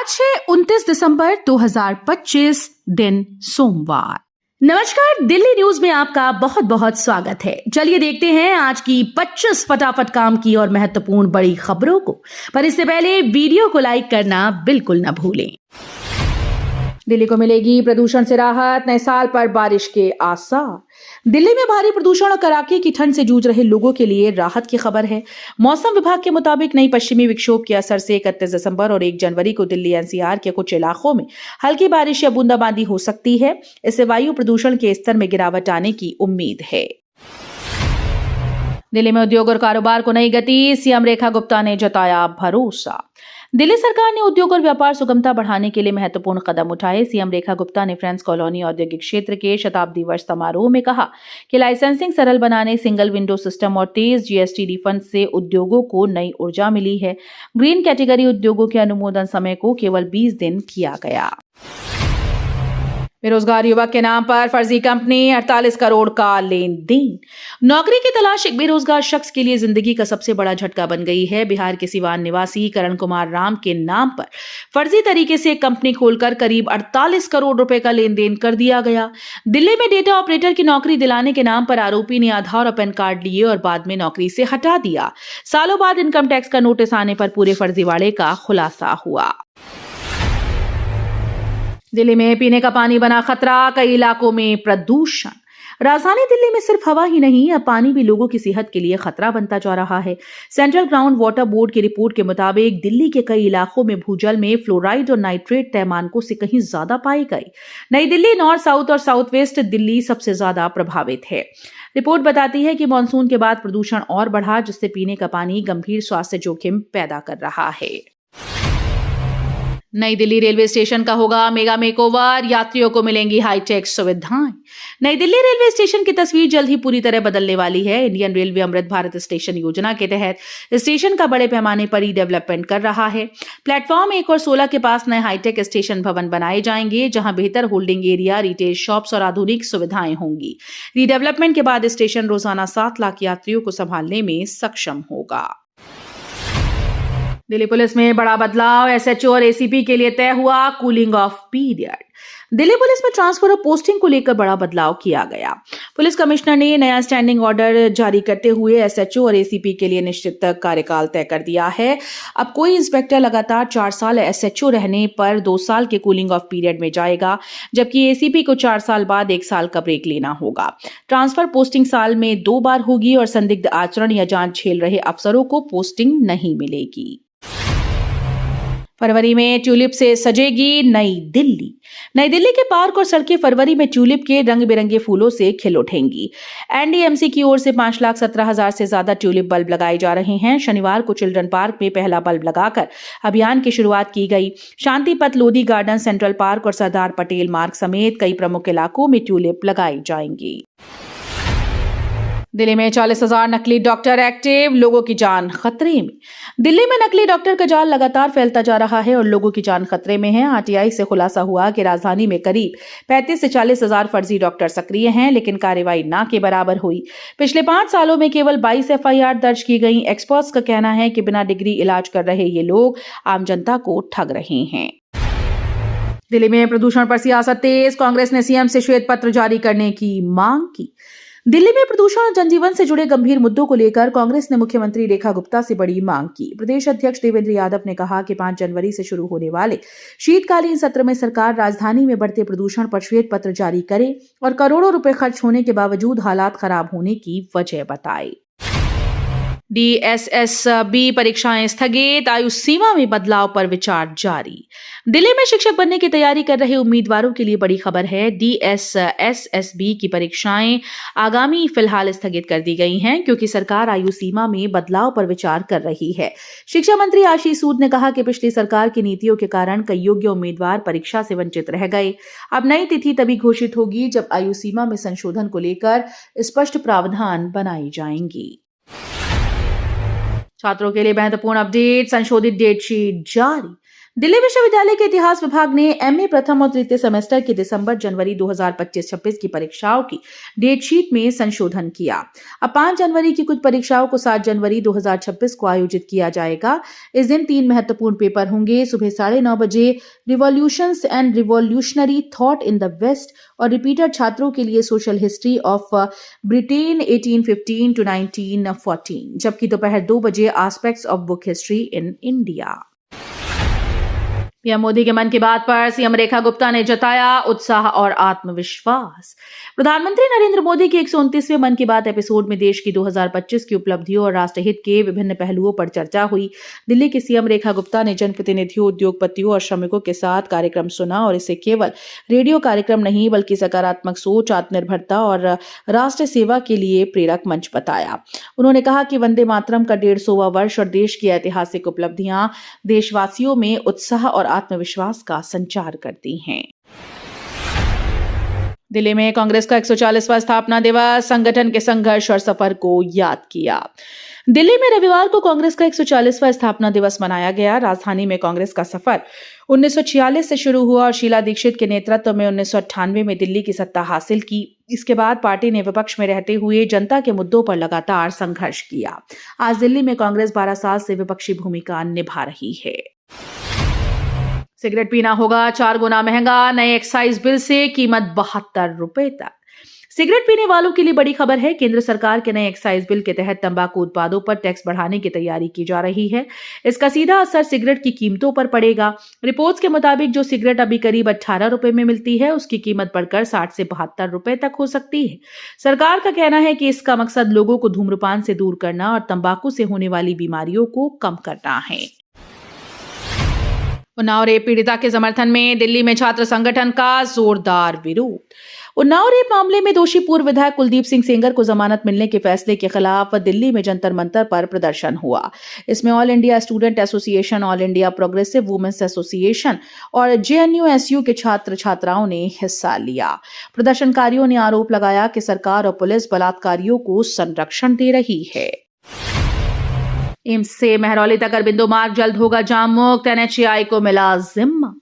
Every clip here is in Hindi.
आज है 29 दिसंबर 2025 दिन सोमवार। नमस्कार, दिल्ली न्यूज में आपका बहुत बहुत स्वागत है। चलिए देखते हैं आज की 25 फटाफट काम की और महत्वपूर्ण बड़ी खबरों को। पर इससे पहले वीडियो को लाइक करना बिल्कुल न भूलें। दिल्ली को मिलेगी प्रदूषण से राहत, नए साल पर बारिश के आसार। दिल्ली में भारी प्रदूषण और कड़ाके की ठंड से जूझ रहे लोगों के लिए राहत की खबर है। मौसम विभाग के मुताबिक नई पश्चिमी विक्षोभ के असर से 31 दिसंबर और 1 जनवरी को दिल्ली एनसीआर के कुछ इलाकों में हल्की बारिश या बूंदाबांदी हो सकती है। इससे वायु प्रदूषण के स्तर में गिरावट आने की उम्मीद है। दिल्ली में उद्योग और कारोबार को नई गति, सीएम रेखा गुप्ता ने जताया भरोसा। दिल्ली सरकार ने उद्योग और व्यापार सुगमता बढ़ाने के लिए महत्वपूर्ण कदम उठाए। सीएम रेखा गुप्ता ने फ्रेंड्स कॉलोनी औद्योगिक क्षेत्र के शताब्दी वर्ष समारोह में कहा कि लाइसेंसिंग सरल बनाने, सिंगल विंडो सिस्टम और तेज जीएसटी रिफंड से उद्योगों को नई ऊर्जा मिली है। ग्रीन कैटेगरी उद्योगों के अनुमोदन समय को केवल 20 दिन किया गया। बेरोजगार युवक के नाम पर फर्जी कंपनी, 48 करोड़ का लेन देन। नौकरी की तलाश एक बेरोजगार शख्स के लिए जिंदगी का सबसे बड़ा झटका बन गई है। बिहार के सिवान निवासी करण कुमार राम के नाम पर फर्जी तरीके से एक कंपनी खोलकर करीब 48 करोड़ रुपए का लेन देन कर दिया गया। दिल्ली में डेटा ऑपरेटर की नौकरी दिलाने के नाम पर आरोपी ने आधार और पैन कार्ड लिए और बाद में नौकरी से हटा दिया। सालों बाद इनकम टैक्स का नोटिस आने पर पूरे फर्जीवाड़े का खुलासा हुआ। दिल्ली में पीने का पानी बना खतरा, कई इलाकों में प्रदूषण। राजधानी दिल्ली में सिर्फ हवा ही नहीं, अब पानी भी लोगों की सेहत के लिए खतरा बनता जा रहा है। सेंट्रल ग्राउंड वाटर बोर्ड की रिपोर्ट के मुताबिक दिल्ली के कई इलाकों में भूजल में फ्लोराइड और नाइट्रेट तय मानकों से कहीं ज्यादा पाई गई। नई दिल्ली, नॉर्थ साउथ और साउथ वेस्ट दिल्ली सबसे ज्यादा प्रभावित है। रिपोर्ट बताती है कि मानसून के बाद प्रदूषण और बढ़ा, जिससे पीने का पानी गंभीर स्वास्थ्य जोखिम पैदा कर रहा है। नई दिल्ली रेलवे स्टेशन का होगा मेगा मेकओवर, यात्रियों को मिलेंगी हाईटेक सुविधाएं। नई दिल्ली रेलवे स्टेशन की तस्वीर जल्द ही पूरी तरह बदलने वाली है। Indian railway Amrit Bharat station योजना के तहत स्टेशन का बड़े पैमाने पर रीडेवलपमेंट कर रहा है। प्लेटफॉर्म 1 और 16 के पास नए हाईटेक स्टेशन भवन बनाए जाएंगे, जहां बेहतर होल्डिंग एरिया, रिटेल शॉप्स और आधुनिक सुविधाएं होंगी। रीडेवलपमेंट के बाद स्टेशन रोजाना 7 लाख यात्रियों को संभालने में सक्षम होगा। दिल्ली पुलिस में बड़ा बदलाव, एसएचओ और एसीपी के लिए तय हुआ cooling of period. Delhi police में ट्रांसफर और पोस्टिंग को लेकर बड़ा बदलाव किया गया। पुलिस कमिश्नर ने नया स्टैंडिंग ऑर्डर जारी करते हुए एसएचओ और एसीपी के लिए निश्चित कार्यकाल तय कर दिया है। अब कोई इंस्पेक्टर लगातार 4 साल एसएचओ रहने पर 2 साल के कूलिंग ऑफ पीरियड में जाएगा, जबकि एसीपी को 4 साल बाद 1 साल का ब्रेक लेना होगा। ट्रांसफर पोस्टिंग साल में 2 बार होगी और संदिग्ध आचरण या जांच झेल रहे अफसरों को पोस्टिंग नहीं मिलेगी। फरवरी में ट्यूलिप से सजेगी नई दिल्ली। नई दिल्ली के पार्क और सड़कें फरवरी में ट्यूलिप के रंग बिरंगे फूलों से खिल उठेंगी। एनडीएमसी की ओर से 5,17,000 से ज्यादा ट्यूलिप बल्ब लगाए जा रहे हैं। शनिवार को चिल्ड्रन पार्क में पहला बल्ब लगाकर अभियान की शुरुआत की गई। शांति पथ, लोधी गार्डन, सेंट्रल पार्क और सरदार पटेल मार्ग समेत कई प्रमुख इलाकों में ट्यूलिप लगाई जाएंगी। दिल्ली में 40,000 नकली डॉक्टर एक्टिव, लोगों की जान खतरे में। दिल्ली में नकली डॉक्टर का जाल लगातार फैलता जा रहा है और लोगों की जान खतरे में है। आरटीआई से खुलासा हुआ कि राजधानी में करीब 35 से 40,000 फर्जी डॉक्टर सक्रिय हैं, लेकिन कार्रवाई ना के बराबर हुई। पिछले 5 सालों में केवल 22 एफआईआर दर्ज की गई। एक्सपर्ट्स का कहना है कि बिना डिग्री इलाज कर रहे ये लोग आम जनता को ठग रहे हैं। दिल्ली में प्रदूषण पर सियासत तेज, कांग्रेस ने सीएम से श्वेत पत्र जारी करने की मांग की। दिल्ली में प्रदूषण और जनजीवन से जुड़े गंभीर मुद्दों को लेकर कांग्रेस ने मुख्यमंत्री रेखा गुप्ता से बड़ी मांग की। प्रदेश अध्यक्ष देवेंद्र यादव ने कहा कि 5 जनवरी से शुरू होने वाले शीतकालीन सत्र में सरकार राजधानी में बढ़ते प्रदूषण पर श्वेत पत्र जारी करे और करोड़ों रुपए खर्च होने के बावजूद हालात खराब होने की वजह बताए। डीएसएसबी परीक्षाएं स्थगित, आयु सीमा में बदलाव पर विचार जारी। दिल्ली में शिक्षक बनने की तैयारी कर रहे उम्मीदवारों के लिए बड़ी खबर है। डीएसएसबी की परीक्षाएं आगामी फिलहाल स्थगित कर दी गई हैं, क्योंकि सरकार आयु सीमा में बदलाव पर विचार कर रही है। शिक्षा मंत्री आशीष सूद ने कहा कि पिछली सरकार की नीतियों के कारण कई योग्य उम्मीदवार परीक्षा से वंचित रह गए। अब नई तिथि तभी घोषित होगी जब आयु सीमा में संशोधन को लेकर स्पष्ट प्रावधान बनाई जाएंगी। छात्रों के लिए महत्वपूर्ण अपडेट, संशोधित डेटशीट जारी। दिल्ली विश्वविद्यालय के इतिहास विभाग ने एमए प्रथम और तृतीय सेमेस्टर की दिसंबर-जनवरी 2025-26 की परीक्षाओं की डेट शीट में संशोधन किया। अब 5 जनवरी की कुछ परीक्षाओं को 7 जनवरी 2026 को आयोजित किया जाएगा। इस दिन 3 महत्वपूर्ण पेपर होंगे। सुबह 9:30 बजे revolutions and revolutionary thought in the west और रिपीटर छात्रों के लिए social history of Britain 1815 to 1914, जबकि दोपहर 2 बजे aspects of book history in India. PM Modi के मन की बात पर सीएम रेखा गुप्ता ने जताया उत्साह और आत्मविश्वास। प्रधानमंत्री नरेंद्र मोदी के 129वें मन की बात एपिसोड में देश की 2025 की उपलब्धियों और राष्ट्रहित के विभिन्न पहलुओं पर चर्चा हुई। दिल्ली की सीएम रेखा गुप्ता ने जनप्रतिनिधियों, उद्योगपतियों और श्रमिकों के साथ कार्यक्रम सुना और इसे केवल रेडियो कार्यक्रम नहीं बल्कि सकारात्मक सोच, आत्मनिर्भरता और राष्ट्र सेवा के लिए प्रेरक मंच बताया। उन्होंने कहा कि वंदे मातरम का 150वां वर्ष और देश की ऐतिहासिक उपलब्धियां देशवासियों में उत्साह और आत्मविश्वास का संचार करती हैं। दिल्ली में कांग्रेस का 140वां स्थापना दिवस, संगठन के संघर्ष और सफर को याद किया। दिल्ली में रविवार को कांग्रेस का 140वां स्थापना दिवस मनाया गया। राजधानी में कांग्रेस का सफर 1946 से शुरू हुआ और शीला दीक्षित के नेतृत्व में 1998 में दिल्ली की सत्ता हासिल की। इसके बाद पार्टी ने विपक्ष में रहते हुए जनता के मुद्दों पर लगातार संघर्ष किया। आज दिल्ली में कांग्रेस 12 साल से विपक्षी भूमिका निभा रही है। सिगरेट पीना होगा 4 गुना महंगा, नए एक्साइज बिल से कीमत 72 रुपए तक। सिगरेट पीने वालों के लिए बड़ी खबर है। केंद्र सरकार के नए एक्साइज बिल के तहत तंबाकू उत्पादों पर टैक्स बढ़ाने की तैयारी की जा रही है। इसका सीधा असर सिगरेट की कीमतों पर पड़ेगा। रिपोर्ट्स के मुताबिक जो सिगरेट अभी करीब 18 रुपए में मिलती है, उसकी कीमत बढ़कर 60 से 72 रुपए तक हो सकती है। सरकार का कहना है कि इसका मकसद लोगों को धूम्रपान से दूर करना और तंबाकू से होने वाली बीमारियों को कम करना है। उन्नाव रेप पीड़िता के समर्थन में दिल्ली में छात्र संगठन का जोरदार विरोध। उन्नाव रेप मामले में दोषी पूर्व विधायक कुलदीप सिंह सेंगर को जमानत मिलने के फैसले के खिलाफ दिल्ली में जंतर मंतर पर प्रदर्शन हुआ। इसमें all India student association, all India progressive women's association और जेएनयू-एसयू के छात्र छात्राओं ने हिस्सा लिया। प्रदर्शनकारियों ने आरोप लगाया कि सरकार और पुलिस बलात्कारियों को संरक्षण दे रही है। एम्स से महरौली तक अरबिंदो मार्ग जल्द होगा जाम मुक्त, एनएचएआई को मिला जिम्मा।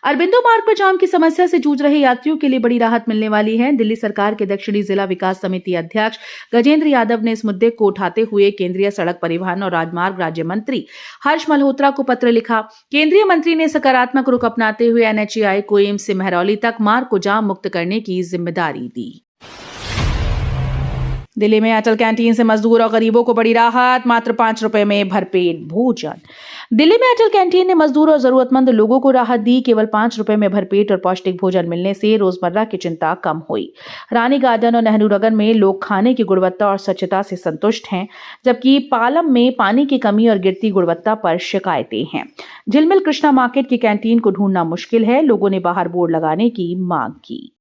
अरबिंदो मार्ग पर जाम की समस्या से जूझ रहे यात्रियों के लिए बड़ी राहत मिलने वाली है। दिल्ली सरकार के दक्षिणी जिला विकास समिति अध्यक्ष गजेंद्र यादव ने इस मुद्दे को उठाते हुए केंद्रीय सड़क परिवहन और राजमार्ग राज्य मंत्री हर्ष मल्होत्रा को पत्र लिखा। केंद्रीय मंत्री ने सकारात्मक रुख अपनाते हुए एनएचएआई को एम्स से महरौली तक मार्ग को जाम मुक्त करने की जिम्मेदारी दी। दिल्ली में अटल कैंटीन से मजदूर और गरीबों को बड़ी राहत, मात्र 5 रुपए में भरपेट भोजन। दिल्ली में अटल कैंटीन ने मजदूर और जरूरतमंद लोगों को राहत दी। केवल 5 रुपए में भरपेट और पौष्टिक भोजन मिलने से रोजमर्रा की चिंता कम हुई। रानी गार्डन और नेहरू नगर में लोग खाने की गुणवत्ता और स्वच्छता से संतुष्ट हैं, जबकि पालम में पानी की कमी और गिरती गुणवत्ता पर शिकायतें हैं। झिलमिल कृष्णा मार्केट की कैंटीन को ढूंढना मुश्किल है। लोगों ने बाहर बोर्ड लगाने की मांग की।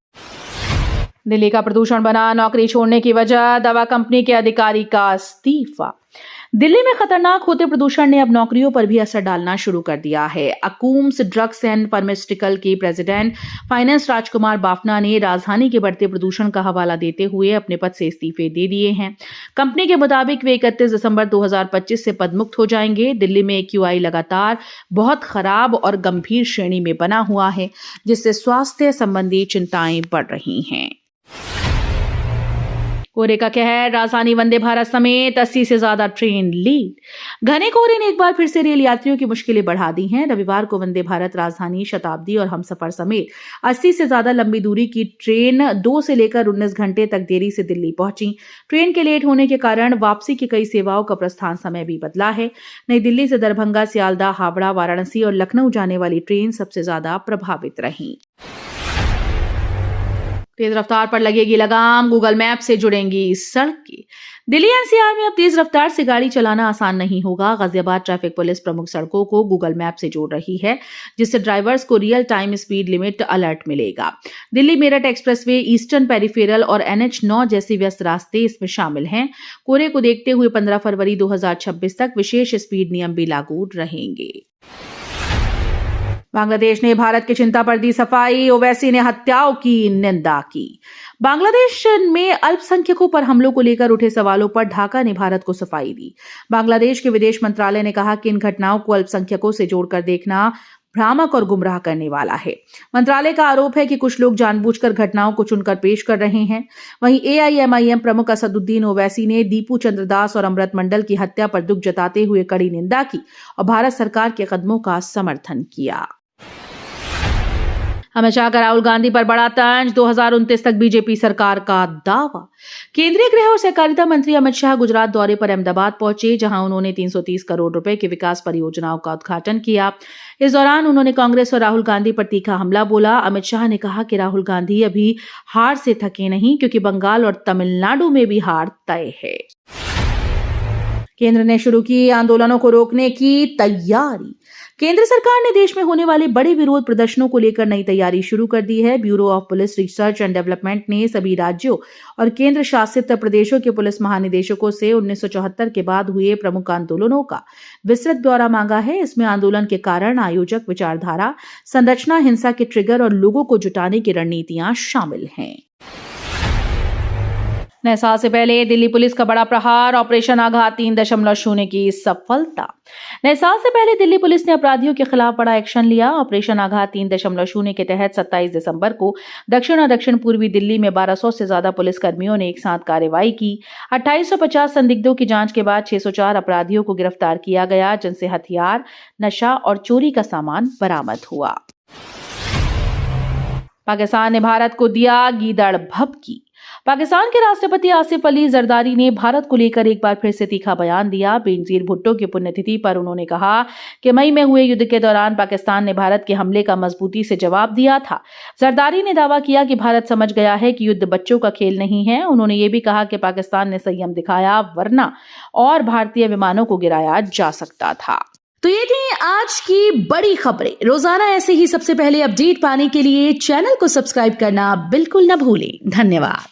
दिल्ली का प्रदूषण बना नौकरी छोड़ने की वजह, दवा कंपनी के अधिकारी का इस्तीफा। दिल्ली में खतरनाक होते प्रदूषण ने अब नौकरियों पर भी असर डालना शुरू कर दिया है। अकूम्स ड्रग्स एंड फार्मास्यूटिकल के प्रेसिडेंट फाइनेंस राजकुमार बाफना ने राजधानी के बढ़ते प्रदूषण का हवाला देते हुए अपने पद से इस्तीफे दे दिए हैं। कंपनी के मुताबिक वे 31 दिसंबर 2025 से पदमुक्त हो जाएंगे। दिल्ली में AQI लगातार बहुत खराब और गंभीर श्रेणी में बना हुआ है, जिससे स्वास्थ्य संबंधी चिंताएं बढ़ रही हैं। कोहरे का कहर, राजधानी वंदे भारत समेत 80 से ज्यादा ट्रेन लीड। घने कोहरे ने एक बार फिर से रेल यात्रियों की मुश्किलें बढ़ा दी हैं। रविवार को वंदे भारत, राजधानी, शताब्दी और हमसफर समेत 80 से ज्यादा लंबी दूरी की ट्रेन 2 से लेकर 19 घंटे तक देरी से दिल्ली पहुंची। ट्रेन के लेट होने के कारण वापसी की कई सेवाओं का प्रस्थान समय भी बदला है। नई दिल्ली से दरभंगा, सियालदह, हावड़ा, वाराणसी और लखनऊ जाने वाली ट्रेन सबसे ज्यादा प्रभावित रही। तेज रफ्तार पर लगेगी लगाम, गूगल मैप से जुड़ेंगी सड़कें। दिल्ली एनसीआर में अब तेज रफ्तार से गाड़ी चलाना आसान नहीं होगा। गाजियाबाद ट्रैफिक पुलिस प्रमुख सड़कों को गूगल मैप से जोड़ रही है, जिससे ड्राइवर्स को real time speed limit alert मिलेगा। Delhi Meerut expressway, eastern peripheral और NH9 जैसे व्यस्त रास्ते इसमें शामिल हैं। कोहरे को देखते हुए 15 फरवरी 2026 तक विशेष स्पीड नियम भी लागू रहेंगे। बांग्लादेश ने भारत की चिंता पर दी सफाई, ओवैसी ने हत्याओं की निंदा की। बांग्लादेश में अल्पसंख्यकों पर हमलों को लेकर उठे सवालों पर ढाका ने भारत को सफाई दी। बांग्लादेश के विदेश मंत्रालय ने कहा कि इन घटनाओं को अल्पसंख्यकों से जोड़कर देखना भ्रामक और गुमराह करने वाला है। मंत्रालय का आरोप है कि कुछ लोग जानबूझकर घटनाओं को चुनकर पेश कर रहे हैं। वहीं AIMIM प्रमुख असदुद्दीन ओवैसी ने दीपू चंद्रदास और अमृत मंडल की हत्या पर दुख जताते हुए कड़ी निंदा की और भारत सरकार के कदमों का समर्थन किया। अमित शाह का राहुल गांधी पर बड़ा तंज, 2029 तक बीजेपी सरकार का दावा। केंद्रीय गृह और सहकारिता मंत्री अमित शाह गुजरात दौरे पर अहमदाबाद पहुंचे, जहां उन्होंने 330 करोड़ रुपए की विकास परियोजनाओं का उद्घाटन किया। इस दौरान उन्होंने कांग्रेस और राहुल गांधी पर तीखा हमला बोला। अमित शाह ने कहा कि राहुल गांधी अभी हार से थके नहीं, क्योंकि बंगाल और तमिलनाडु में भी हार तय है। केंद्र ने शुरू की आंदोलनों को रोकने की तैयारी। केंद्र सरकार ने देश में होने वाले बड़े विरोध प्रदर्शनों को लेकर नई तैयारी शुरू कर दी है। Bureau of police research and development ने सभी राज्यों और केंद्र शासित प्रदेशों के पुलिस महानिदेशकों से 1974 के बाद हुए प्रमुख आंदोलनों का विस्तृत ब्यौरा मांगा है। इसमें आंदोलन के कारण, आयोजक, विचारधारा, संरचना, हिंसा के ट्रिगर और लोगों को जुटाने की रणनीतियां शामिल हैं। नए साल से पहले दिल्ली पुलिस का बड़ा प्रहार, ऑपरेशन आघात 3.0 की सफलता। नए साल से पहले दिल्ली पुलिस ने अपराधियों के खिलाफ बड़ा एक्शन लिया। ऑपरेशन आघात 3.0 के तहत 27 दिसंबर को दक्षिण और दक्षिण पूर्वी दिल्ली में 1200 से ज्यादा पुलिसकर्मियों ने एक साथ कार्रवाई की। 2850 संदिग्धों की जांच के बाद 604 अपराधियों को गिरफ्तार किया गया, जिनसे हथियार, नशा और चोरी का सामान बरामद हुआ। पाकिस्तान ने भारत को दिया गीदड़ भभकी। पाकिस्तान के राष्ट्रपति आसिफ अली जरदारी ने भारत को लेकर एक बार फिर से तीखा बयान दिया। बेनजीर भुट्टो की पुण्यतिथि पर उन्होंने कहा कि मई में हुए युद्ध के दौरान पाकिस्तान ने भारत के हमले का मजबूती से जवाब दिया था। जरदारी ने दावा किया कि भारत समझ गया है कि युद्ध बच्चों का खेल नहीं है। उन्होंने ये भी कहा कि पाकिस्तान ने संयम दिखाया, वरना और भारतीय विमानों को गिराया जा सकता था। तो ये थी आज की बड़ी खबरें। रोजाना ऐसे ही सबसे पहले अपडेट पाने के लिए चैनल को सब्सक्राइब करना बिल्कुल न भूलें। धन्यवाद।